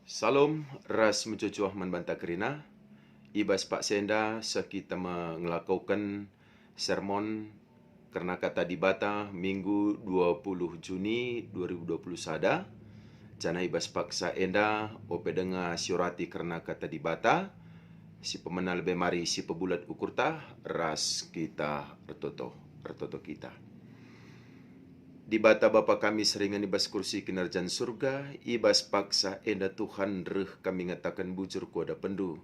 Salam ras mencucuh membantah kerina. Ibas Pak Senda kita melakukan sermon karena kata di Bata Minggu 20 Juni 2020 sada. Jana ibas Pak Senda ope dengar siurati karena kata di Bata. Si pemenal bemari si pebulat ukurta ras kita retoto kita. Di bata Bapa kami seringan ibas kursi kinarjan surga, ibas paksa enda Tuhan reh kami ngatakan bujur kuada pendu.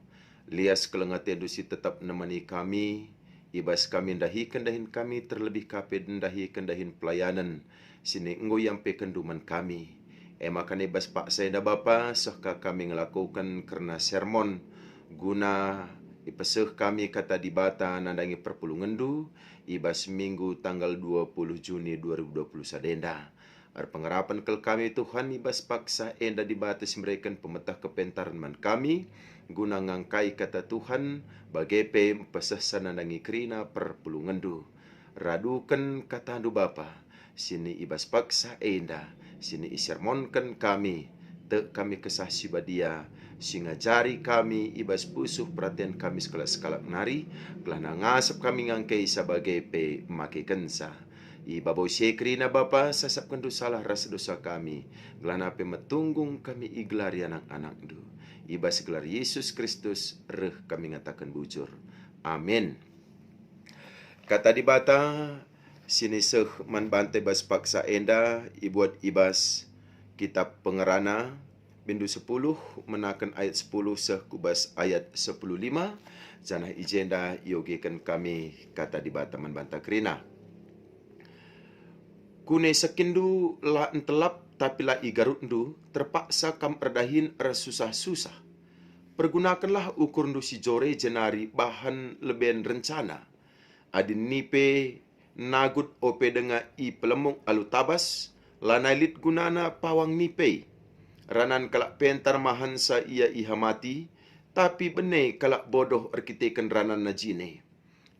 Lias kelengat si tetap nemani kami, ibas kami ndahi kendahin kami terlebih kape ndahi kendahin pelayanan. Sini enggo yang pe kenduman kami. Makan ibas paksa enda Bapa, sohka kami ngelakukan karena sermon guna ipeseh kami kata di bata nandangi perpulungendu ibas minggu tanggal 20 Juni 2020 sadenda. Pengarapan kel kami Tuhan ibas paksa enda dibatas mereka pemetah kepentaran man kami guna ngangkai kata Tuhan bagepe peseh sanandangi kerina perpulungendu. Radukan kata andu Bapa, sini ibas paksa enda, sini isermonkan kami, te kami kesah sibadia, singajari kami ibas pusuh perhatian kami sekala-sekala nari, kelana ngasap kami ngangkai sebagai pe make kensa. Iba bau sekrina Bapa sasapkan dosalah rasa dosa kami, kelana pe metunggung kami iglari anak-anak du. Iba segelar Yesus Kristus reh kami ngatakan bujur. Amin. Kata di Bata sini seh man bantai bas paksa enda ibuat ibas kitab pengerana bindu 10 menakan ayat 10 seh kubas ayat 10:5 janah ijenda yogikan kami kata di Bata man banta kerina. Kune sekindu la entelap tapi la igarundu terpaksa kam erdahin resusah-susah. Pergunakanlah ukur ndu si jore jenari bahan leben rencana. Adin nipe nagut ope denga i pelemung alu tabas lanailit gunana pawang nipe. Ranan kalak pentar mahansa ia ihamati, tapi bene kalak bodoh arkiteken ranan na jine.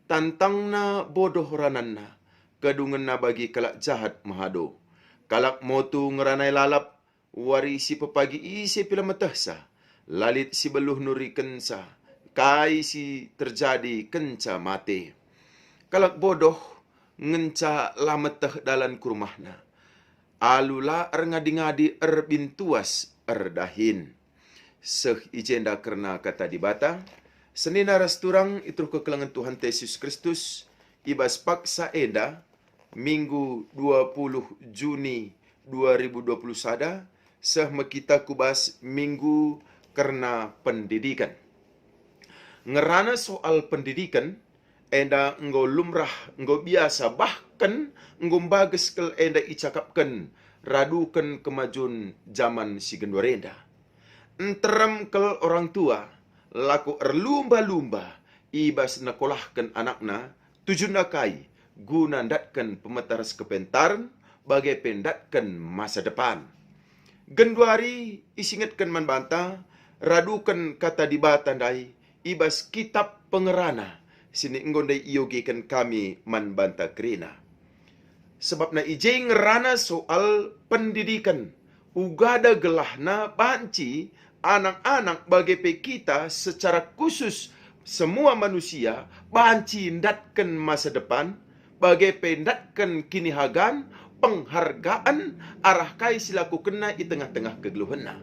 Tantang na bodoh ranan na, kadungan na bagi kalak jahat mahado. Kalak motu ngeranai lalap, wari si pepagi isi pila metahsa, lalit si beluh nuri kensa, kai si terjadi kenca mate. Kalak bodoh ngenca lametah dalan kurumahna. Alula ngadi-ngadi bintuas erdahin. Seh ijenda kerna kata di Bata. Senina rasturang itu kekelangan Tuhan Yesus Kristus. Ibas paksa enda Minggu 20 Juni 2020 sada. Seh mekita kubas Minggu karena pendidikan. Ngerana soal pendidikan enda enggo lumrah, enggo biasa, bahkan enggo bagus kel enda icakapkan radukan kemajuan zaman si gendorenda. Enterem kel orang tua, laku erlumba-lumba, ibas nakolahkan anakna, tujuan nakai, guna ndatkan pemetaras kepentaran, bagai pendatkan masa depan. Genduari isingatkan man banta, radukan kata di batandai, ibas kitab pengerana, sini ngondai iyogikan kami man banta kerina. Sebab na ije ngerana soal pendidikan. Ugada gelahna banci anak-anak bagi pe kita secara khusus semua manusia banci ndatkan masa depan, bagi pendatkan kini hagan, penghargaan arah kai silaku kena di tengah-tengah kegeluhana.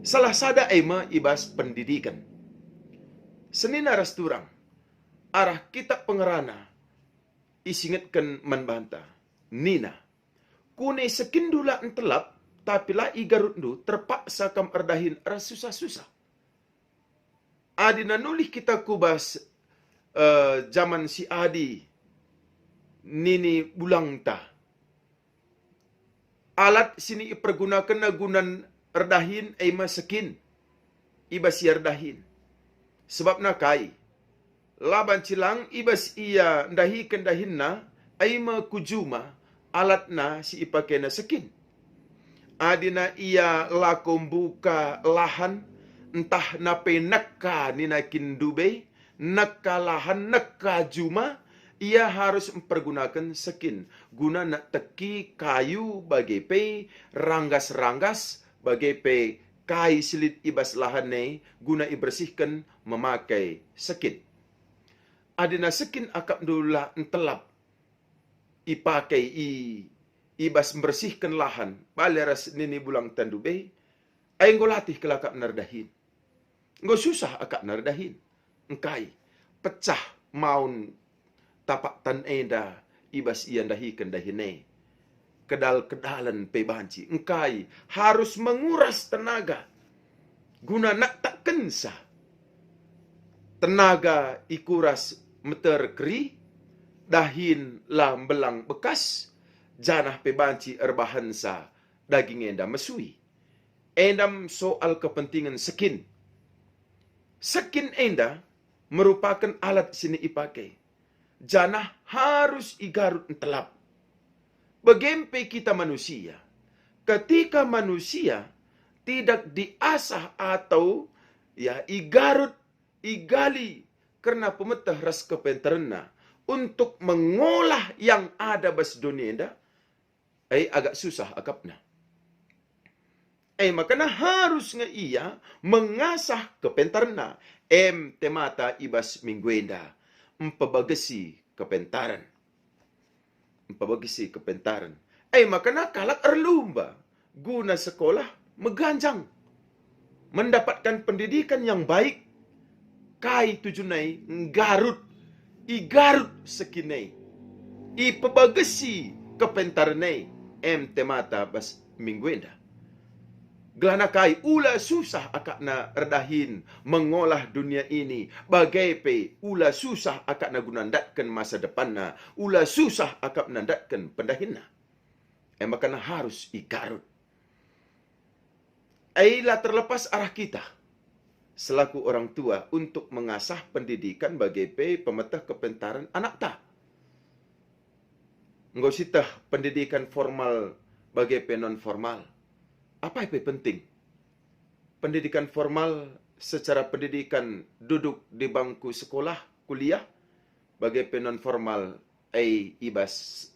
Salah sada ema ibas pendidikan. Senina rasturang arah kitab pengerana isingatkan manbanta nina kune sekindula entelap tapi la igarundu terpaksa kam erdahin rasusah-susah. Adi nanulih kita kubas zaman si Adi nini bulang ta alat sini ipergunakan nagunan erdahin ema sekin ibas erdahin sebab nakai laban cilang ibas ia ndahi kendahinna aima kujuma alatna si ipakena sekin. Adina ia lakom buka lahan entah nape nakka ninakin dube nakka lahan nakka juma ia harus mempergunakan sekin guna nak teki kayu bagi pe ranggas-ranggas bagi pe kai silit ibas lahan ne guna ibersihkan memakai sekin. Adina sekin akap dula entelap ipakai ibas membersihkan lahan baleras nini bulang tandube ay ngolatih kelakap nardahin. Ngo susah akak nardahin. Engkai pecah maun tapak tan enda ibas ian dahikan dahine. Kedal-kedalan pebanci. Engkai harus menguras tenaga. Guna nak tak kensa. Tenaga ikuras meter keri. Dahin lam belang bekas. Janah pebanci erbahansa. Daging enda mesui. Endam soal kepentingan sekin. Sekin enda merupakan alat sini ipakai. Janah harus igarut entelap. Begempe kita manusia. Ketika manusia tidak diasah atau igarut, igali karena pemetah ras kepenterna untuk mengolah yang ada bas dunia enda, agak susah akapna. Makana harus nga ia mengasah kepentarna. Temata ibas mingguenda. Empabagasi kepentaran. Empabagasi kepentaran. Makana kalak erlumba. Guna sekolah meganjang. Mendapatkan pendidikan yang baik. Kai tujunai nggarut. Igarut sekinai. Ipabagasi kepentarnai. Temata bas mingguenda. Gelana kai ula susah akak na erdahin mengolah dunia ini. Bagai pe ula susah akak na gunandatkan masa depan na. Ula susah akak nandatkan pendahin na. Makana harus igarut. Ailah terlepas arah kita selaku orang tua untuk mengasah pendidikan bagai pe pemetah kepentaran anak ta. Ngau sitah pendidikan formal bagai pe non formal. Apa yang penting? Pendidikan formal secara pendidikan duduk di bangku sekolah, kuliah. Bagi non formal, ibas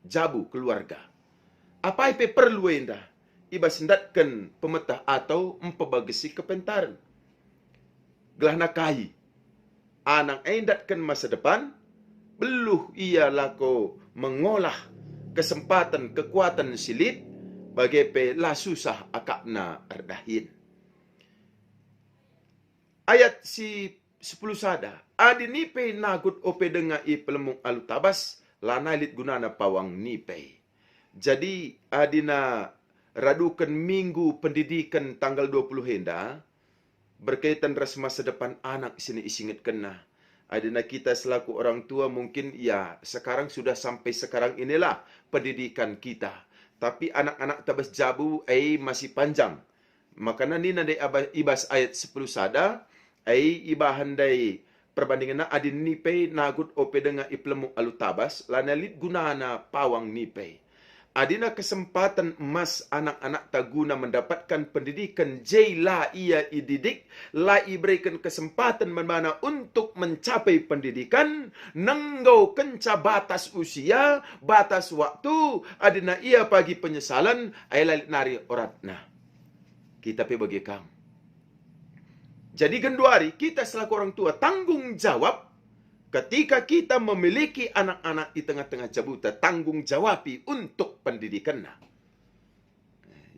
jabu keluarga. Apa yang perlu enda? Ibas hendatkan pemetah atau empabagasi kepentaran. Gelahna kai. Anang hendatkan masa depan, beluh ia lako mengolah kesempatan kekuatan silit, bagai pe la susah akakna erdahin. Ayat si 10 sada. Adi nipe nagut ope denga i pelemung alutabas. Lana lit gunana pawang nipe. Jadi adina radukan minggu pendidikan tanggal 20 henda. Berkaitan ras masa depan anak sini isingat kena. Adina kita selaku orang tua mungkin sekarang sudah sampai sekarang inilah pendidikan kita. Tapi anak-anak tabas jabu masih panjang. Makana ni nandai ibas ayat 10 sada ibahan dai perbandingan adin nipe nagut ope dengan iplemu alu tabas lanalit gunana pawang nipe. Adina kesempatan emas anak-anak taguna mendapatkan pendidikan la ia ididik, la iberikan kesempatan mana untuk mencapai pendidikan, nenggau kenca batas usia, batas waktu, adina ia pagi penyesalan, ailalit nari oratna. Kita pi bagi kam. Jadi genduari, kita selaku orang tua tanggung jawab ketika kita memiliki anak-anak di tengah-tengah jabuta, tanggung jawabi untuk pendidikannya.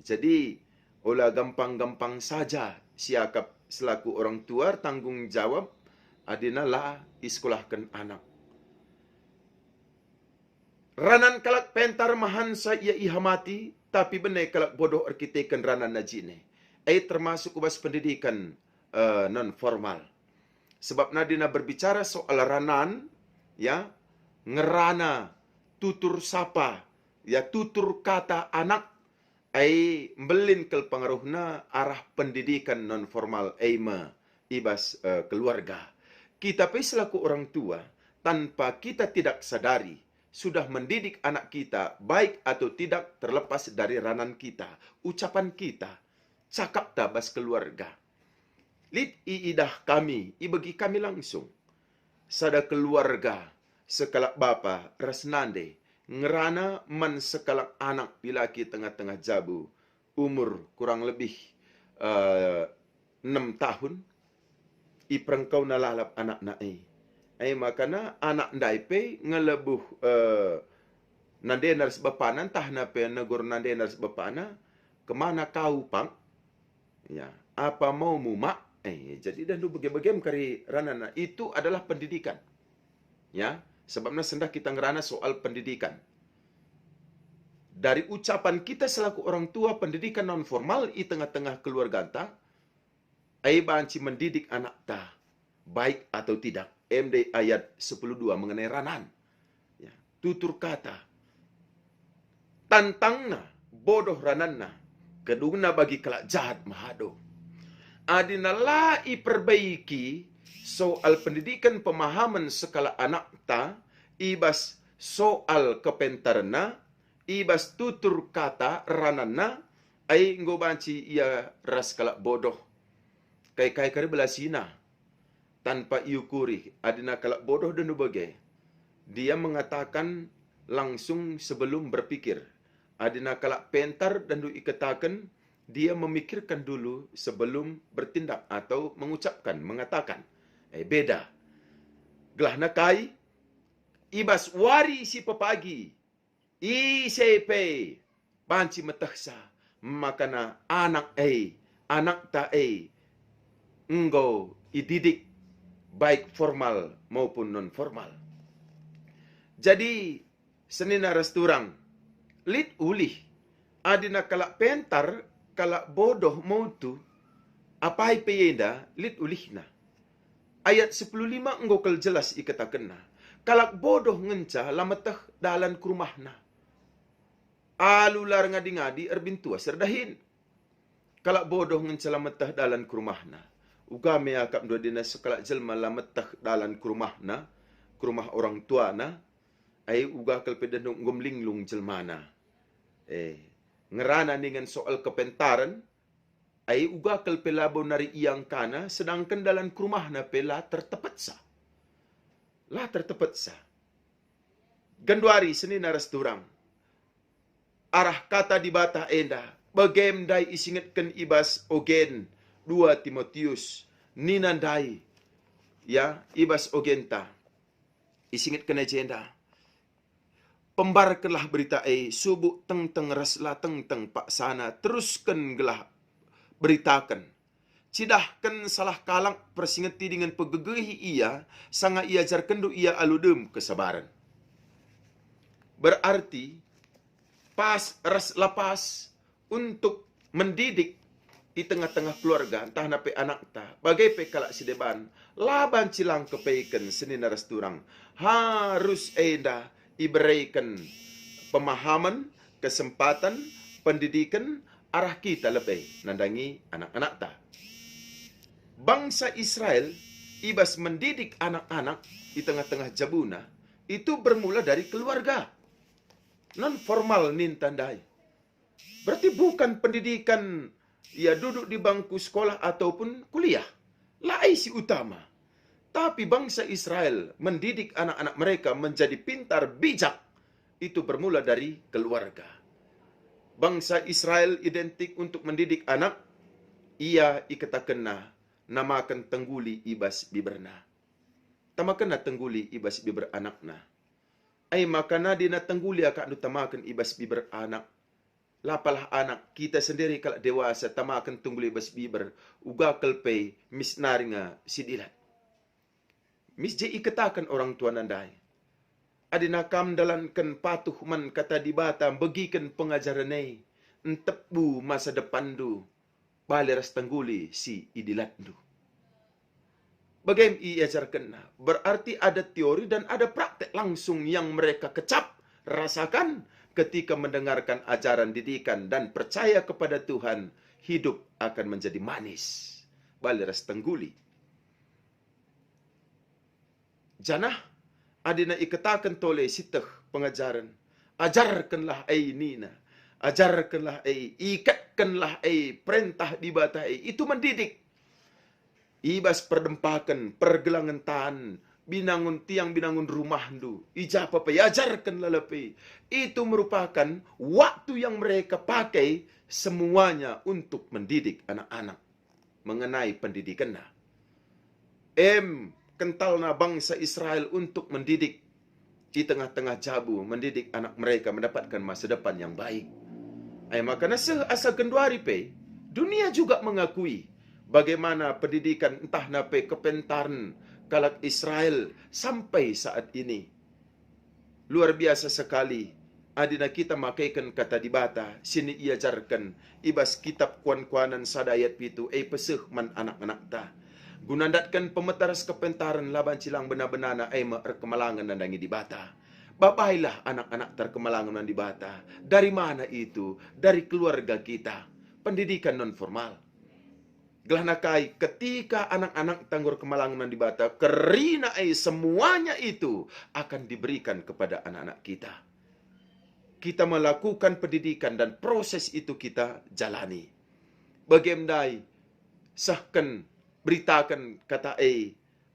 Jadi, olah gampang-gampang saja siakap selaku orang tua tanggung jawab adina la iskolahkan anak. Ranan kalak pentar mahansa ia ihamati, tapi benai kalak bodoh arkitekan ranan najine. Termasuk ubas pendidikan non formal. Sebab nadina berbicara soal ranan, ngerana, tutur sapa, tutur kata anak, mbelin kel pengaruhna arah pendidikan non formal, ibas keluarga. Kita selaku orang tua, tanpa kita tidak sadari, sudah mendidik anak kita, baik atau tidak terlepas dari ranan kita, ucapan kita, cakap tabas keluarga. Lid iidah kami, ibagi kami langsung. Sada keluarga, sekalak bapa, rasnande, ngerana man sekalak anak pilaki tengah-tengah jabu, umur kurang lebih uh, 6 tahun, iprengkau nalalap anak na ay makana anak ndai pe ngelebuh nandenar sebapana tah na pe negur nandenar sebapana kemana kau pang ya apa mau mumak jadi dan lu bagaimana kari ranana itu adalah pendidikan ya sebabnya sendah kita ngerana soal pendidikan dari ucapan kita selaku orang tua pendidikan non formal di tengah-tengah keluarga ta ai banci mendidik anak ta baik atau tidak. MD ayat 10.2 mengenai ranan. Ya, tutur kata. Tantangna, bodoh rananna. Keduna bagi kelak jahat mahado. Adinala iperbaiki soal pendidikan pemahaman skala anak ta. Ibas soal kepentarna. Ibas tutur kata rananna. Ay ngobanci ia ras kelak bodoh. Kai kari belasina. Tanpa iukuri adina kalak bodoh dan bagai dia mengatakan langsung sebelum berpikir adina kalak pentar dan ikatakan dia memikirkan dulu sebelum bertindak atau mengucapkan mengatakan beda gelah nakai ibas wari si pepagi isepe banci metahsa makana anak ta enggo ididik baik formal maupun non formal. Jadi senina resturang lit ulih adina kalak pentar kalak bodoh mautu apai peyenda lit ulihna. Ayat 10.5 enggokel jelas ikatakenna. Kalak bodoh ngenca lametah dalan kurumahna. Alular ngadi-ngadi erbintua serdahin. Kalak bodoh ngenca lametah dalan kurumahna. Ugame akap dua dina sekalak jelma lametah dalan kurumahna, kurumah orang tua na, ay uga kalpedanung ngomlinglung jelmana. Ngerana dengan soal kepentaran, ay uga kalpelabo nari iyang kana, sedangkan dalan kurumahna pela tertepat sa. La tertepat sa. Ganduari senina resturang. Arah kata di bata enda, bagemdai isingatkan ibas ogen, 2 Timotius ninandai ya ibas ogenta isingit kena jenda pembarkanlah berita subuh teng raslah teng pak sana teruskan gelah beritakan cidahkan salah kalang persingeti dengan pegegehi ia sanga ia jarkan du ia aludem kesabaran berarti pas ras lapas untuk mendidik di tengah-tengah keluarga, entah nape anak ta, bagai pe kalak sideban, laban cilang kepeikan senina resturang, harus enda diberikan pemahaman, kesempatan, pendidikan, arah kita lebih nandangi anak-anak ta. Bangsa Israel, ibas mendidik anak-anak di tengah-tengah jabuna, itu bermula dari keluarga. Non formal nintandai. Berarti bukan pendidikan ia duduk di bangku sekolah ataupun kuliah. Lai si utama. Tapi bangsa Israel mendidik anak-anak mereka menjadi pintar bijak. Itu bermula dari keluarga. Bangsa Israel identik untuk mendidik anak. Ia ikatakenna namakan tengguli ibas biberna. Tamakanna tengguli ibas biber anakna. Ay makana dina tengguli akak tamakan ibas biber anak. Lapalah anak kita sendiri kalau dewasa tamakan tungguli bas biber uga kelpe misnaringa sidilat. Misje ikatakan orang tua nandai. Adina kam dalankan patuh man kata dibata bagikan pengajaran nei entepu masa depan du baleras tangguli si idilat du. Bagaimana iajarkan? Berarti ada teori dan ada praktek langsung yang mereka kecap rasakan ketika mendengarkan ajaran didikan dan percaya kepada Tuhan, hidup akan menjadi manis. Baleras tengguli. Janah, adina ikatakan tole sitah pengajaran. Ajarkanlah nina. Ajarkanlah ikatkanlah perintah di bata itu mendidik. Ibas perdempakan, pergelangan tahan, binangun tiang binangun rumah du ijapa pe ajarkan lalape itu merupakan waktu yang mereka pakai semuanya untuk mendidik anak-anak mengenai pendidikan. Kentalna bangsa Israel untuk mendidik di tengah-tengah jabu, mendidik anak mereka mendapatkan masa depan yang baik. Makanya asa genduari pe, dunia juga mengakui bagaimana pendidikan entah nape kepentaran kalak Israel sampai saat ini. Luar biasa sekali. Adina kita makaikan kata dibata, sini iajarkan ibas kitab kuan-kuanan sadayat pitu, peseh man anak-anak ta. Gunandatkan pemetaras kepentaran laban cilang benar-benar kemalangan nandangi dibata. Babailah anak-anak terkemalangan dibata. Dari mana itu? Dari keluarga kita. Pendidikan non formal. Gelanakai ketika anak-anak tanggur kemalangan dibata, kerina semuanya itu akan diberikan kepada anak-anak kita. Kita melakukan pendidikan dan proses itu kita jalani. Bagaimana sahkan beritakan kata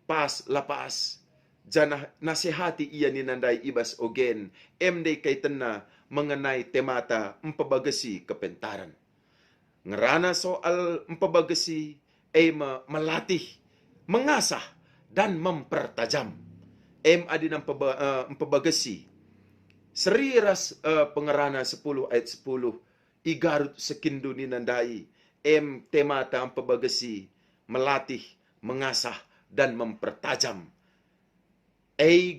pas lapas janah nasihati ia ninandai ibas ogen MD kaitena mengenai temata empabagasi kepentaran. Ngerana soal empabagasi melatih, mengasah dan mempertajam. Adina empabagasi. Seriras pengerana 10 ayat 10 igarut sekindu ninandai temata empabagasi, melatih, mengasah dan mempertajam.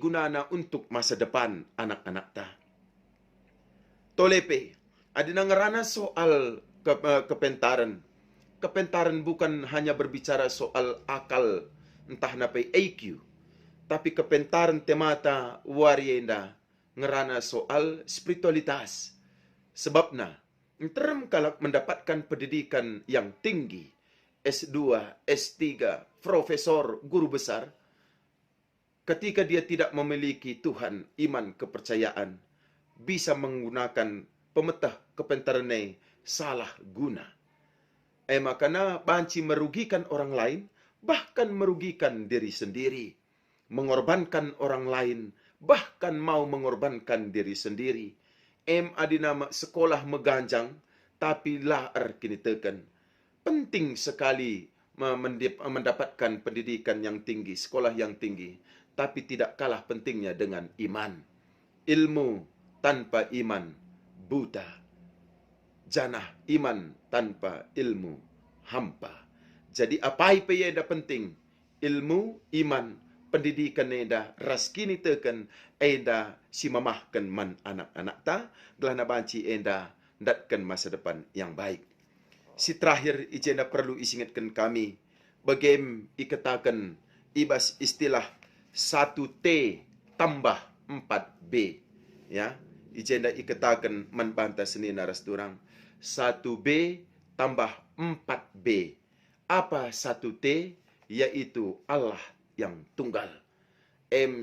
Gunana untuk masa depan anak-anak ta. Tolepe, adina ngerana soal kepentaran. Kepentaran bukan hanya berbicara soal akal, entah napai IQ, tapi kepentaran temata warienda ngerana soal spiritualitas. Sebabna, terem kalak mendapatkan pendidikan yang tinggi, S2, S3, profesor, guru besar, ketika dia tidak memiliki Tuhan, iman, kepercayaan, bisa menggunakan pemetah kepentarannya salah guna. Makanya banci merugikan orang lain, bahkan merugikan diri sendiri. Mengorbankan orang lain, bahkan mau mengorbankan diri sendiri. Adina sekolah meganjang, tapi laar kini tekan. Penting sekali mendapatkan pendidikan yang tinggi, sekolah yang tinggi. Tapi tidak kalah pentingnya dengan iman. Ilmu tanpa iman buta. Janah iman tanpa ilmu hampa. Jadi apa yang penting? Ilmu, iman, pendidikan eda raskini teken eda si mamahkan man anak-anak ta gelana banci eda datkan masa depan yang baik. Si terakhir ijenda perlu isingatkan kami bagem ikatakan ibas istilah 1T tambah 4B, ya. Ijenda ikatakan manbanta seni naras durang 1B tambah 4B. Apa 1T? Yaitu Allah yang tunggal.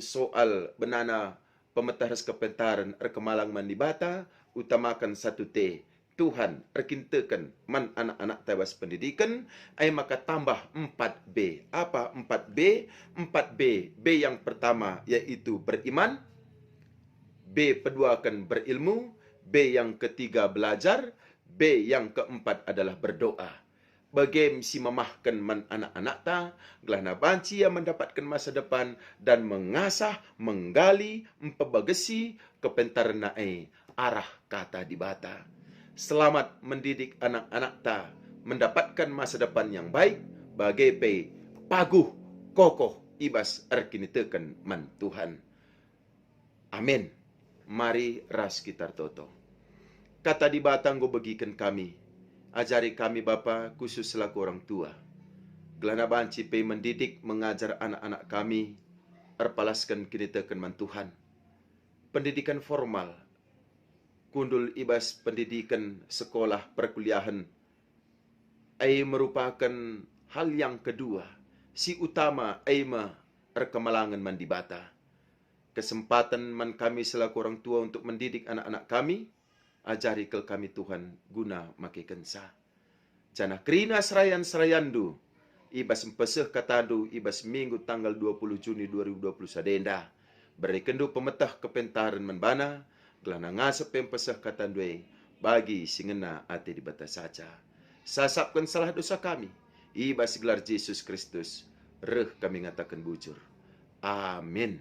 Soal benana pemetaras kepentaran erkemalang mandibata, utamakan 1T. Tuhan erkintekan man anak-anak tewas pendidikan, maka tambah 4B. Apa 4B? 4B. B yang pertama yaitu beriman. B kedua akan berilmu. B yang ketiga belajar. B yang keempat adalah berdoa. Bagem si memahkan man anak-anak ta, gelana banci yang mendapatkan masa depan dan mengasah, menggali, mempebagesi kepentaran arah kata dibata. Selamat mendidik anak-anak ta mendapatkan masa depan yang baik, bagai paguh, kokoh, ibas erkinitekan man Tuhan. Amin. Mari ras kita toto. Kata dibata nggo bagikan kami. Ajari kami Bapa, khusus selaku orang tua. Gelana banci mendidik, mengajar anak-anak kami, erpalaskan kinitekan man Tuhan. Pendidikan formal, kundul ibas pendidikan sekolah perkuliahan, merupakan hal yang kedua. Si utama erkemalangan man dibata. Kesempatan man kami selaku orang tua untuk mendidik anak-anak kami, ajari kel kami Tuhan guna makikensa. Jana krina serayan-serayandu, ibas empeseh katadu, ibas minggu tanggal 20 Juni 2020 sadenda. Berikendu pemetah kepentaran menbana, gelana ngasep empeseh katandue, bagi singena ate di batas saja. Sasapkan salah dosa kami, iba gelar Yesus Kristus, reh kami ngatakan bujur. Amin.